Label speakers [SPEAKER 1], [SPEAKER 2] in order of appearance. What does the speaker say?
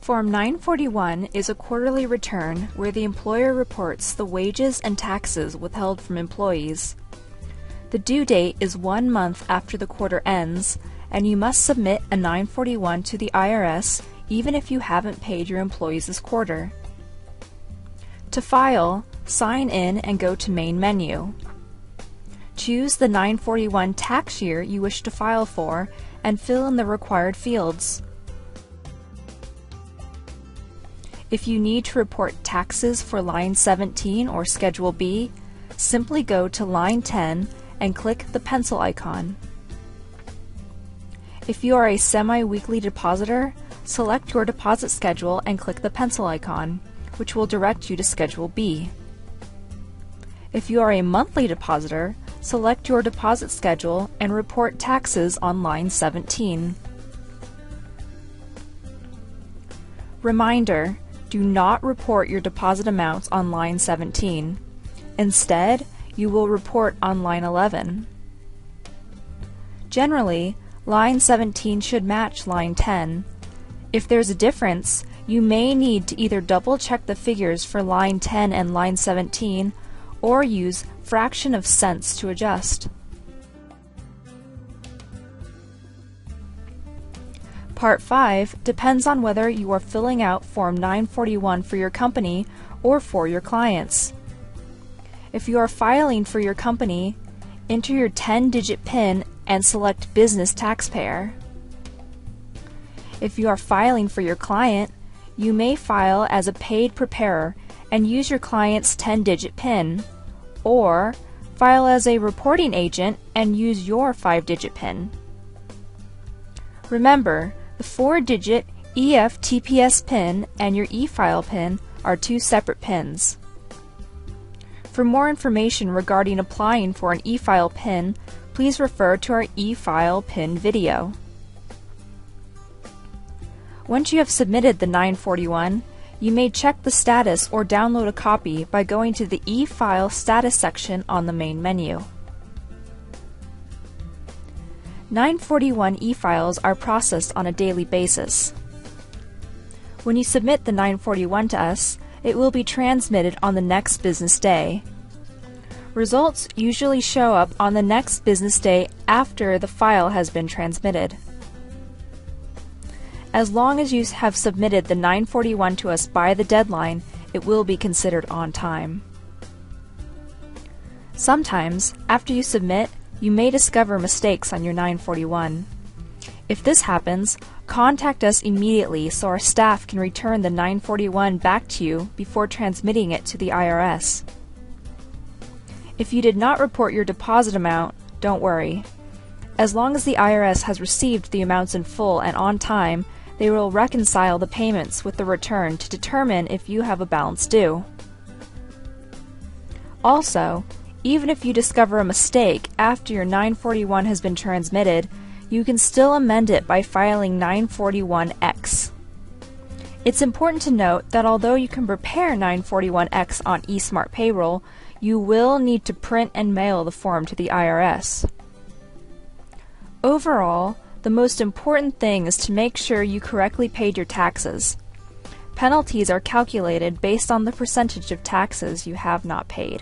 [SPEAKER 1] Form 941 is a quarterly return where the employer reports the wages and taxes withheld from employees. The due date is 1 month after the quarter ends, and you must submit a 941 to the IRS even if you haven't paid your employees this quarter. To file, sign in and go to Main menu. Choose the 941 tax year you wish to file for and fill in the required fields. If you need to report taxes for line 17 or Schedule B, simply go to line 10 and click the pencil icon. If you are a semi-weekly depositor, select your deposit schedule and click the pencil icon, which will direct you to Schedule B. If you are a monthly depositor, select your deposit schedule and report taxes on line 17. Reminder: do not report your deposit amounts on line 17. Instead, you will report on line 11. Generally, line 17 should match line 10. If there's a difference, you may need to either double-check the figures for line 10 and line 17 or use fraction of cents to adjust. Part 5 depends on whether you are filling out Form 941 for your company or for your clients. If you are filing for your company, enter your 10-digit PIN and select Business Taxpayer. If you are filing for your client, you may file as a paid preparer and use your client's 10-digit PIN, or file as a reporting agent and use your 5-digit PIN. Remember, the 4-digit EFTPS PIN and your e-file PIN are two separate PINs. For more information regarding applying for an e-file PIN, please refer to our e-file PIN video. Once you have submitted the 941, you may check the status or download a copy by going to the e-file status section on the main menu. 941 e-files are processed on a daily basis. When you submit the 941 to us, it will be transmitted on the next business day. Results usually show up on the next business day after the file has been transmitted. As long as you have submitted the 941 to us by the deadline, it will be considered on time. Sometimes, after you submit, you may discover mistakes on your 941. If this happens, contact us immediately so our staff can return the 941 back to you before transmitting it to the IRS. If you did not report your deposit amount, don't worry. As long as the IRS has received the amounts in full and on time, they will reconcile the payments with the return to determine if you have a balance due. Also, even if you discover a mistake after your 941 has been transmitted, you can still amend it by filing 941X. It's important to note that although you can prepare 941X on eSmart Payroll, you will need to print and mail the form to the IRS. Overall, the most important thing is to make sure you correctly paid your taxes. Penalties are calculated based on the percentage of taxes you have not paid.